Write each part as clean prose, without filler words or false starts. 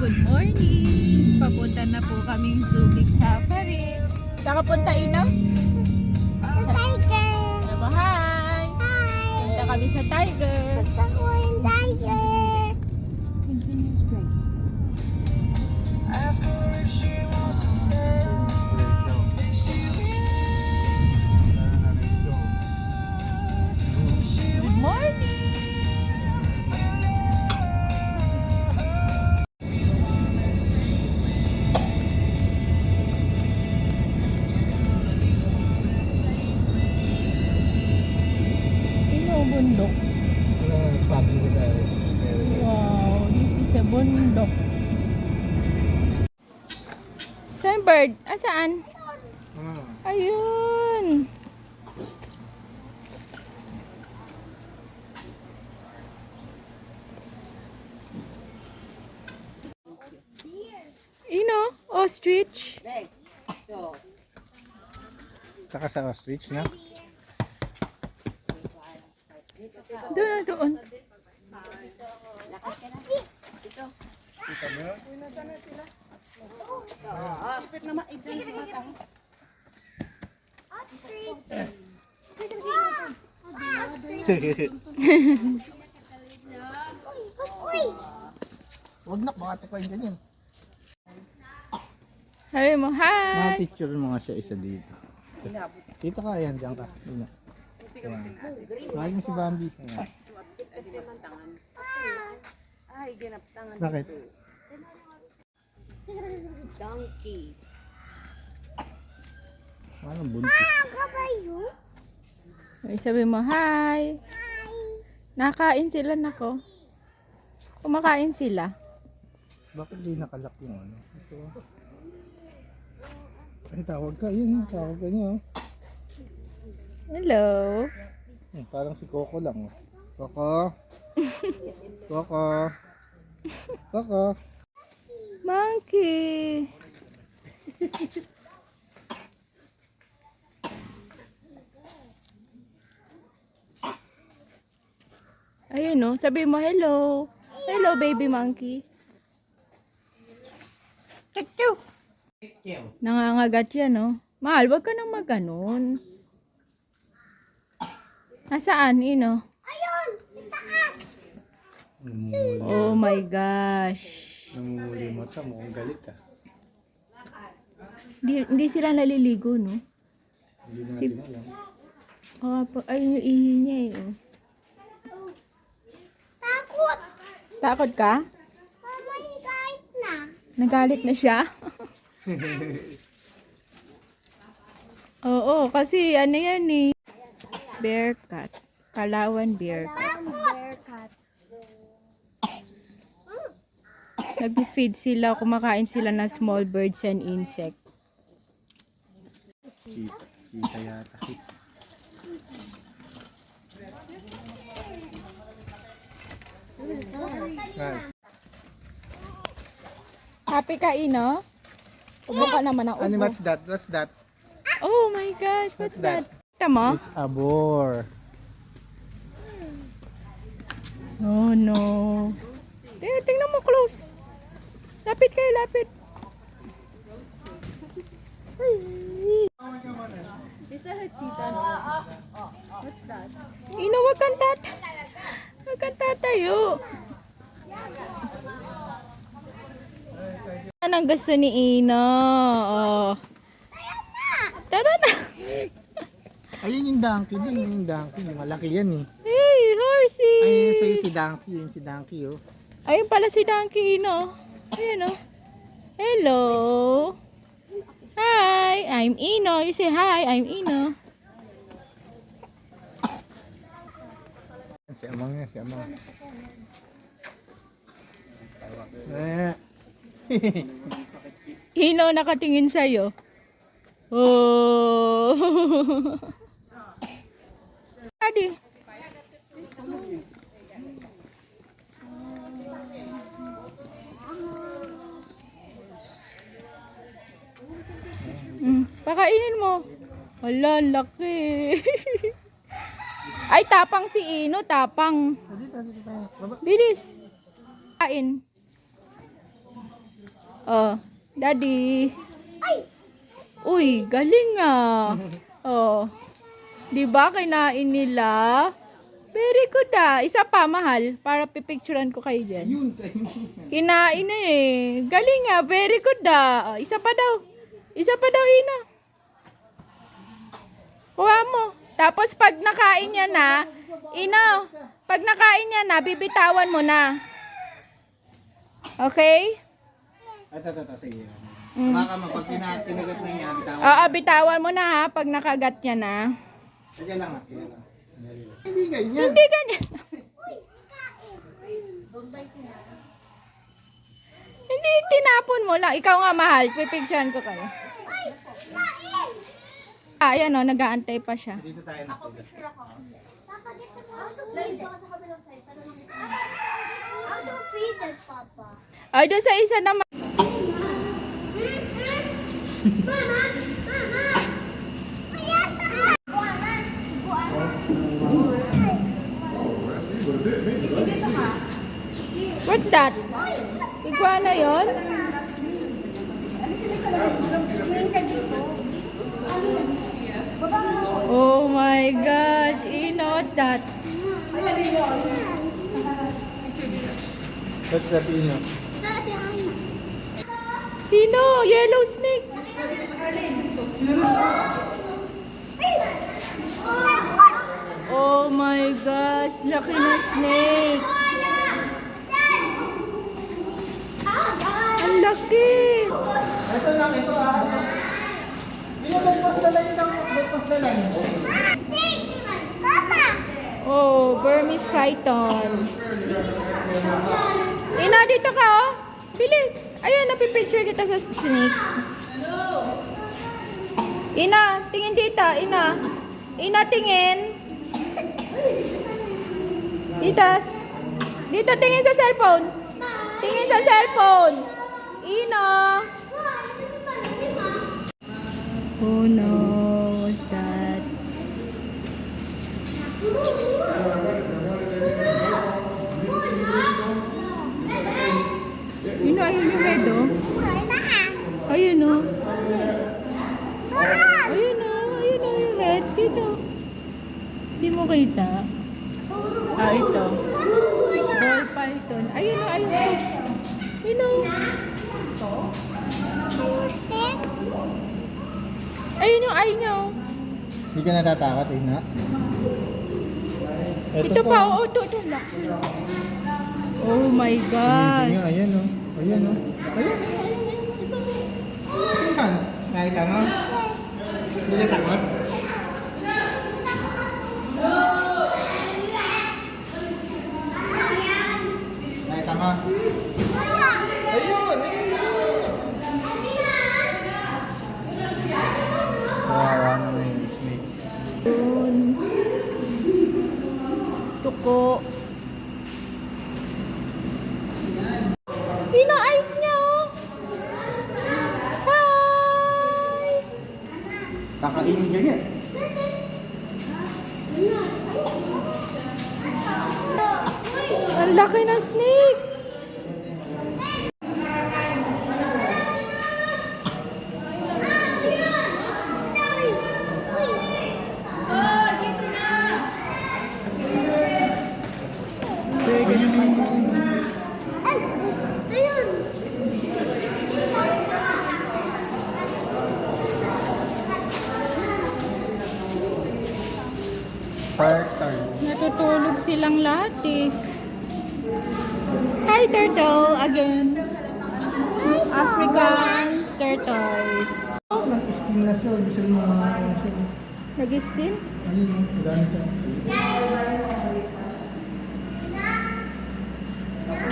good morning! Papunta na po kaming Subic Safari. Saan ka punta, Ino? Sa tiger! Diba, hi! Hi! Punta kami sa Tiger. Punta ko yung tiger! Good morning! Ino, bundok. Wow, this is a bundok. Saan bird? Ah, saan? Ayun. Ino, ostrich. Saka sa ostrich na. Doon na doon. Ostrich! Ostrich! Wag na, baka taklayin ka niyan. Sabi mo, hi! Picture mo nga siya isa dito. Dito ka, ayan, dyan ka. Ayan. Mahal mo si Bambi. Ayan. Bakit? Donkey! Anong buntis? Kabayo? Ay, sabi mo, hi! Nakain sila, nako. Kumakain sila. Bakit di nakalak yung ano? Ito. Ay, tawag ka. Yun, tawag ka niya. Hello! Parang si Coco lang. Oh. Coco. Coco. Coco. Monkey! Ayun no, sabi mo hello. Hello baby monkey. Nangangagat yan no. Mahal, wag ka nang maganon. Nasaan, Ino? Ayun! Itaas! Oh my gosh. Namumuli mo sa mukhang galit ah. Hindi sila naliligo, no? Hindi mo Si- natin alam. Ayun yung ihi niya eh. Oh. Takot! Takot ka? Mama, higait na. Nagalit na siya? Oo, kasi ano yan eh. Bear cat. Palawan bear cat. Takot! Nag-feed sila, kumakain sila ng small birds and insect. Kita yata. Ay, Happy ka, Ino? Ubo ka naman ang ano, ubo. what's that? What's that? Oh my gosh, what's What's that? that? Kita mo? It's a boar. Oh no. Tingnan mo close. Lapit kayo, lapit. Ino, wag kang tatayo. Anong gusto ni Ino? Oh. Tara na. Ayun yung donkey din, yung donkey. Malaki yan eh. Hey, horsey. Ayun sa'yo si donkey, yun si donkey oh. Ayun pala si Donkey, Ino. Ayun oh. Hello. Hi, I'm Ino. You say hi, I'm Ino. Si Amang yan, si Amang. Eh. Ino nakatingin sa'yo. Oh. Adi. Pakainin mo. Wala, laki. Ay, tapang si Ino, tapang. Bilis. Kain. Oh, Daddy. Uy, galing ah. Oh. 'Di ba kinain nila? Very good ah. Isa pa, mahal. Para pipicturean ko kayo dyan. Yun, kainin. Kinain na eh. Galing ah. Very good ah. Oh, isa pa daw. Isa pa daw, Ina. Kuha mo. Tapos pag nakain niya na, Ina, pag nakain niya na, bibitawan mo na. Okay? Ito, sige. Baka pag tinagat na niya, bitawan. Oo, bitawan mo na ha, pag nakagat niya na. Sige lang. Hindi ganyan. Hindi ganyan. Hindi, tinapon mo lang. Ikaw nga, mahal. Pipicturean ko kayo. Ayan o, nag-aantay pa siya. Dito tayo na. How to feed it, Papa? Ay, doon sa isa naman. Mama! What's that? Iguana yon? Oh my gosh. Ino, what's that? What's that, Ino? Sana si Hana. Ino, yellow snake. Oh my gosh. Laki ng snake. Ang laki. Ito lang, ito Ino, bagpas na lang yung bagpas na lang. Papa! Oh, Burmese python. Ina, dito ka oh. Bilis. Ayan, napipicture kita sa snake. Ina, tingin dito. Ina. Ina, tingin. Ditas. Dito, tingin sa cellphone. Tingin sa cellphone. Ina. Oh no, what's that? Ina, ayun yung head oh. Ayun oh. Ayun oh, yung head. Dito. Hindi mo kita. Ah, ito. Ball python. Ayun oh, ayun oh. Ayun oh. Ayun yung eye niya oh. Hindi ka natatakot, Ina? Ito pa, oo, ito. Oh my gosh. Ayan o. Ayan. Ayan. Nakita mo? Hindi ka takot? Nakita mo? Ayun! Kawawa naman yung snake. Yun. Tuko. Ina-eyes niya oh. Hi! Kakainin ka niya. Ang laki ng snake. Turtle. Natutulog silang lahat eh. Hi turtle again. African turtles. Nag-skin na siya. Gusto rin mga na siya. Nag-skin? Ayun, dami siya.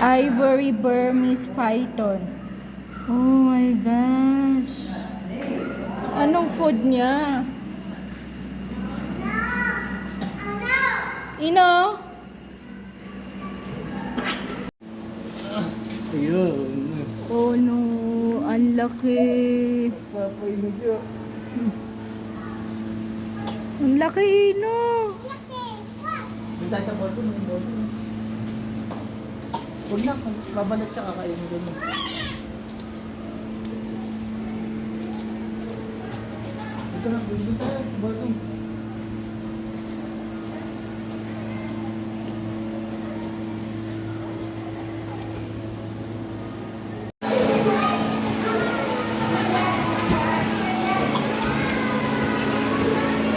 Ivory Burmese python. Oh my gosh. Anong food niya? Ino? Ayun. Oh no, ang laki. Papainog yun. Ang laki, Ino. Doon tayo sa boto. Huwag na, babalik siya kakainin doon. Dito na, dito tayo. Bottom.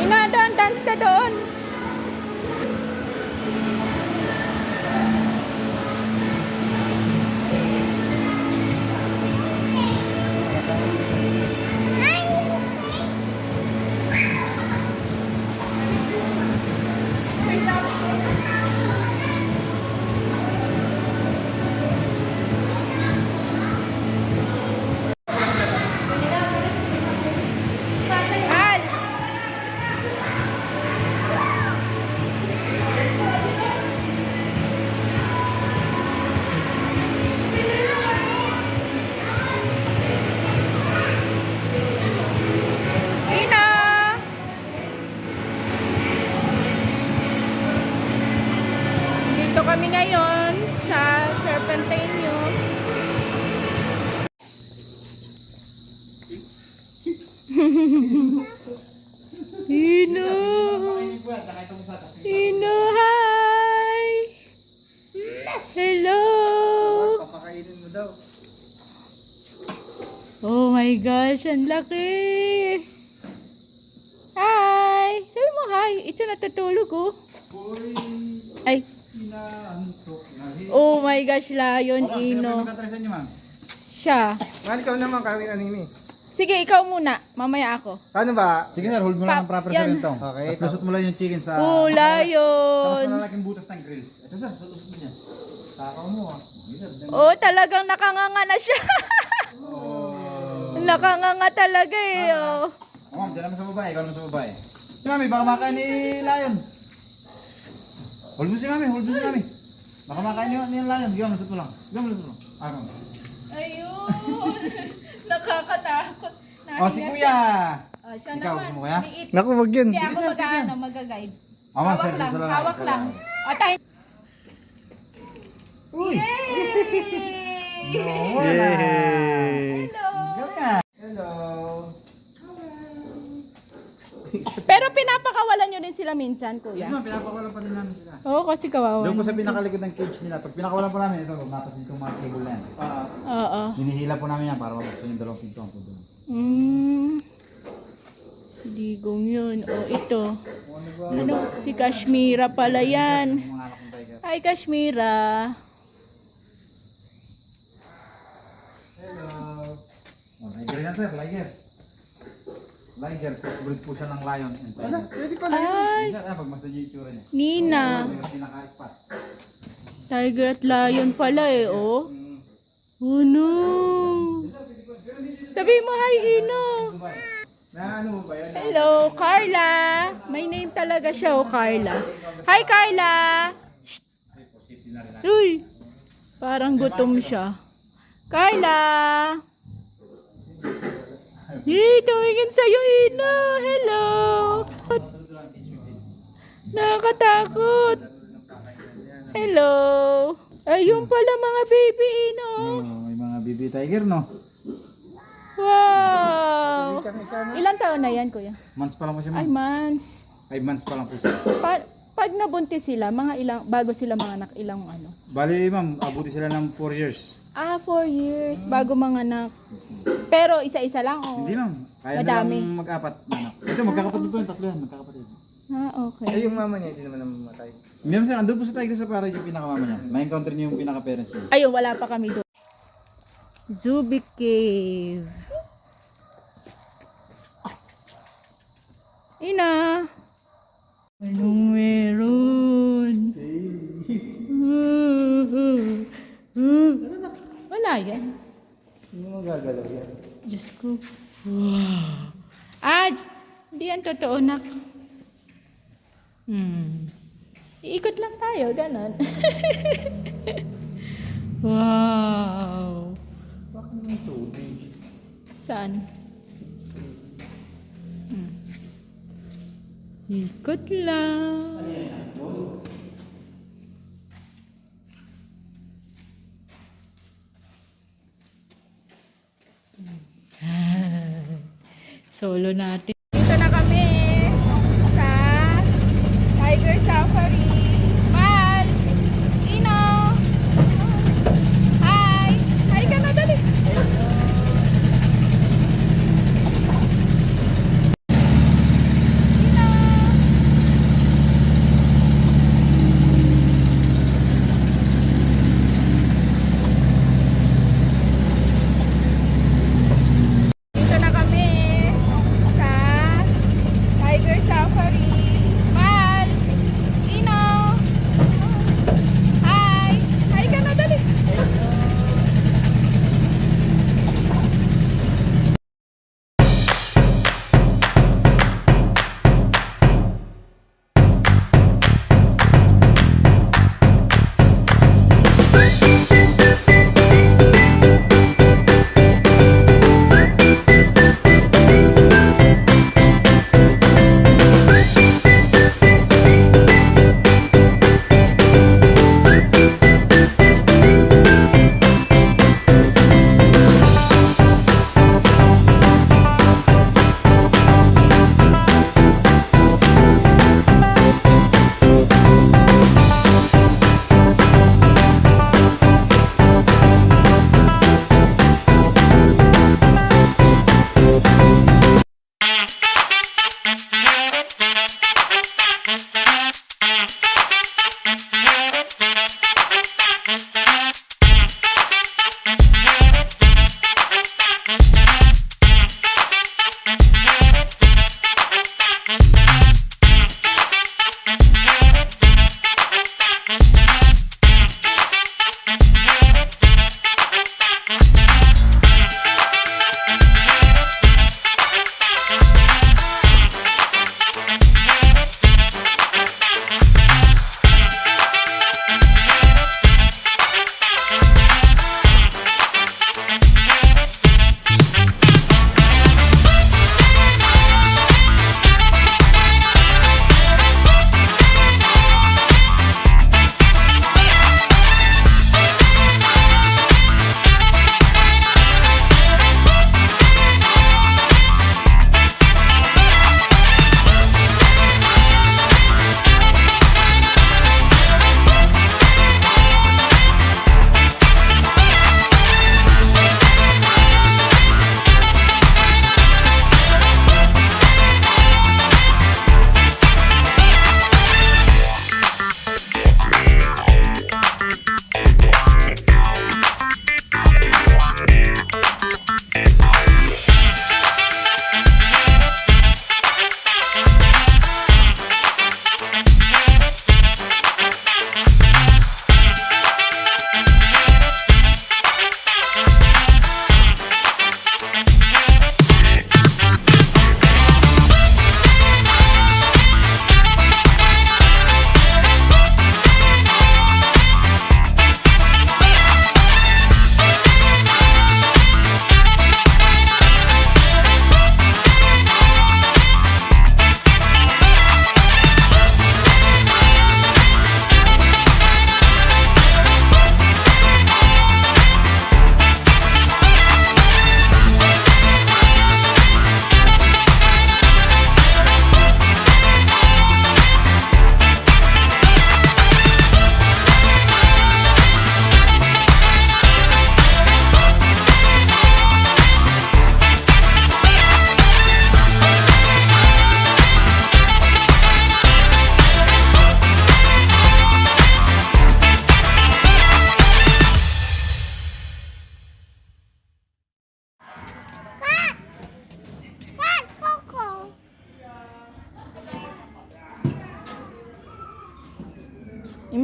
Ina, doon, dance ka doon. Al! Ina! Dito kami ngayon sa Serpentino. Ino! Ino, hi! Hello! Papakainin mo daw. Oh my gosh, ang laki! Hi! Sabi mo hi, ito natutulog oh. Uy, Ay, inaantok na rin. oh my gosh, Lion, Ma'am, sino Ino. ba magtatrasan niyo, ma'am? Siya. Mahal ikaw naman kami anime. Sige, ikaw muna. Mamaya ako. Paano ba? Sige sir, hold mo lang ang proper Yan. sa rentong. Okay, Tapos lusot mo lang yung chicken sa... Oh, Sa mas Lion. malalaking butas ng grills. Ito sir, lusot mo dyan. Takaw mo ah. Sige, sir, dyan. Oh, talagang nakanganga na siya. Nakanganga talaga eh. Oh. Oh, ma'am, dyan naman sa babae. Ikaw naman sa babae. Si mami, baka makain ni Lion. Hold mo si mami, hold mo si mami. Baka makain ni Lion. Ikaw, lusot mo lang. Ikaw, lusot mo lang. Ah, ma'am. Ayun. Nakakatakot. Oh, si kuya. Oh, siya Ikaw, naman. gusto mo kaya? Liit. Naku, wag yun. Hindi ako sir, sige. mag-ano, mag-guide. Oh, ma'am, Hawak sir, lang, sa lalaki, hawak sa lang. lalaki. O, tayo. Uy! Yay! Wala. Hello! Ikaw nga. Hello. Pero pinapakawalan nyo din sila minsan, Yes, kuya. ma'am, pinapakawalan pa din namin sila. Oo, kasi kawawa. Doon po sa naman sila. pinakalikod ng cage nila. Pag pinakawalan po namin, ito, napasin ko mga cable na yan. Oo. Hinihila po namin yan para mabuksan yung dalawang pintuan po doon. Si Digong yun. O, ito. Ano? Si Kashmira pala yan. Yung mga anak ng tiger. Hi, Kashmira. Hello. Oh, tiger yan sir, tiger. Tiger, breed po siya ng lion and tiger. Pwede pala. Ay, Sir, pag mas yung itsura niya. Nina. Yung pinaka-spot. Tiger at lion pala eh, oh. Oh no. Sabi mo, hi, Ino. Na ano mo ba yan? Hello, Carla. May name talaga siya, oh, Carla. Hi, Carla. Shh. Uy, parang gutom siya. Carla. Hey, tumingin sa'yo, Ino. Hello. Nakakatakot. Hello. Ayun pala mga baby, Ino. Oh, may mga baby tiger, no? Wow. Kami sana. Ilan taon na yan, kuya? Months pa lang po siya, Ay, ma'am. months. 5 months pa lang po siya. Pag nabuntis sila, mga ilang, bago sila mga anak, ilang ano? Bali, ma'am, abuti sila ng 4 years. 4 years, bago mga anak. Pero isa-isa lang, o? Hindi, ma'am. Kaya Madami. nilang mag-apat na anak. Ito, magkakapatid po yung tatlo yan, magkakapatid. Okay. Eh, yung mama niya, hindi naman namamatay. Hindi, ma'am, sir, andun po sa tiger sa para yung pinakamama niya. May-encounter niyo yung pinaka-parents niya. Ayun, wala pa kami doon. Zubic Cave. Ina. Anong meron? Wala yan. Hindi mo gagalaw yan. Diyos ko. Wow. Hindi yan totoo, nak. Iikot lang tayo, ganon. Wow. Bakit may tubig? Saan? Ikot lang. Solo natin. Dito na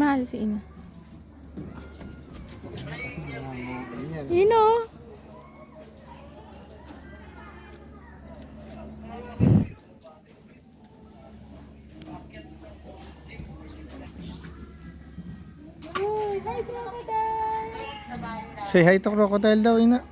mahal si Ina. Ino. Oh, hi, crocodile. Say hi to crocodile daw, ina.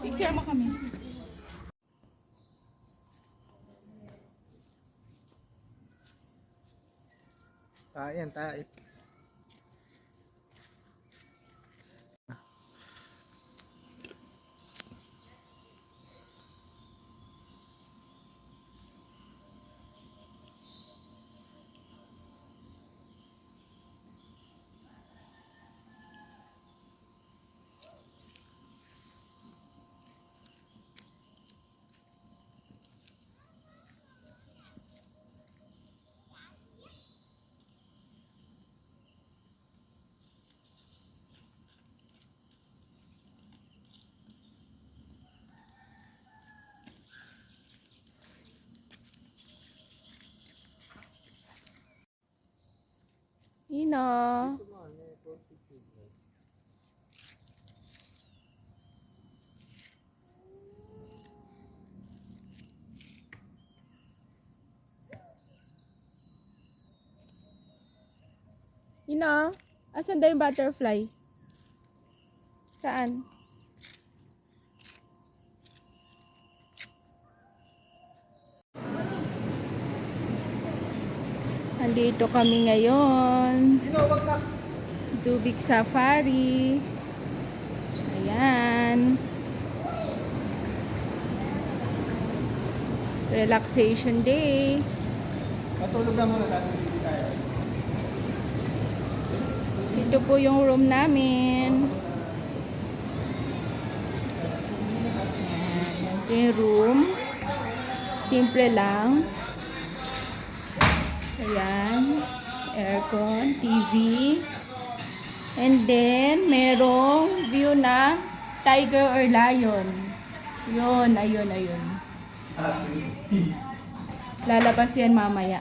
Picture mo kami. Tayan, tayo. Ina. Ina, asan daw yung butterfly? Saan? Nandito kami ngayon. Zubik Safari. Ayan. Relaxation day. Matulog na muna sa ating baby tayo. Ito po yung room namin. Ayan. Ito yung room. Simple lang. Ayan. Aircon, TV. And then, merong view na tiger or lion. Yun, ayun, ayun. Lalabas yan mamaya.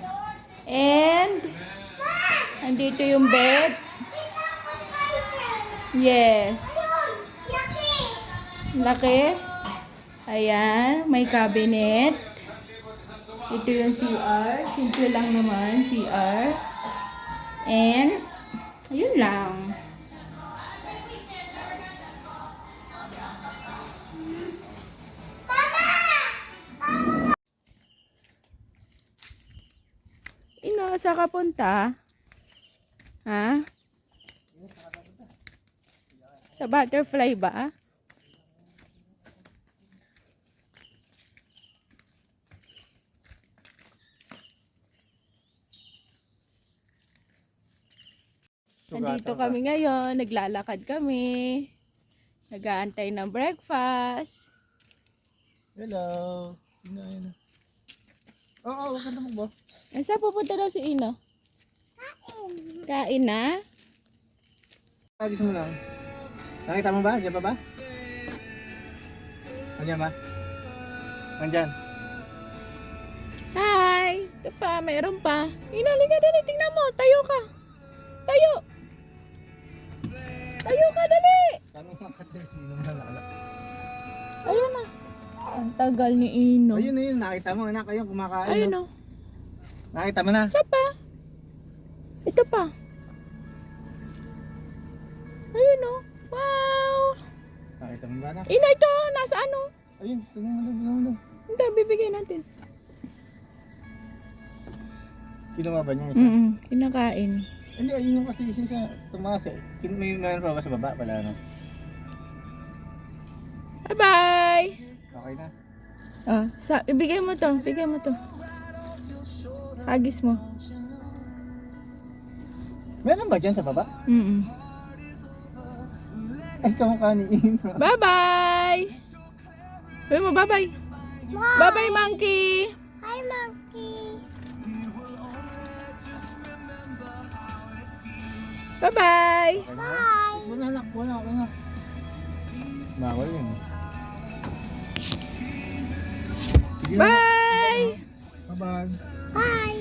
And, andito yung bed. Yes. Laki. Ayan, may cabinet. Ito yung CR. Simple lang naman, CR. And, ayun lang. Ina, saan ka punta? Ha? Sa butterfly ba? Nandito kami ngayon, naglalakad kami. Nag-aantay ng breakfast. Hello. Ina. Oo, huwag ka na magbo. Saan pupunta daw si Ino? Kain na? Agis mo lang. Nakita mo ba? Diyan pa ba? Andiyan ba? Andyan. Hi! Ito pa, mayroon pa. Ino, liga dali, tingnan mo. Tayo ka. Tayo. Tayo ka, dali. Tanong makatil sino nalala. Ayun na. Ang tagal ni Ino. Ayun na yun, nakita mo anak, ayun kumakain. Ayun no? o. Nakita mo na. Isa pa. Ito pa. Ayun o. Wow. Nakita mo ba anak? Ina, ito. Nasa ano? Ayun, tingnan mo doon. Hindi, bibigay natin. Kinuha ba niya isa? Kinakain. Hindi, ayun yung kasi isa sa tumaas eh. May meron pa ba sa baba? Wala na. Bye-bye. Okay na. Ibigay mo to. Bigay mo to. Hagis mo. Meron ba dyan sa baba? Ay, kamukha ni Ina. Bye-bye. Sabi mo, bye-bye. Bye-bye, monkey. Hi, monkey. Bye-bye. Bye. Wala na, wala. Bawal yun. Sige na. Bye. Bye-bye. Bye.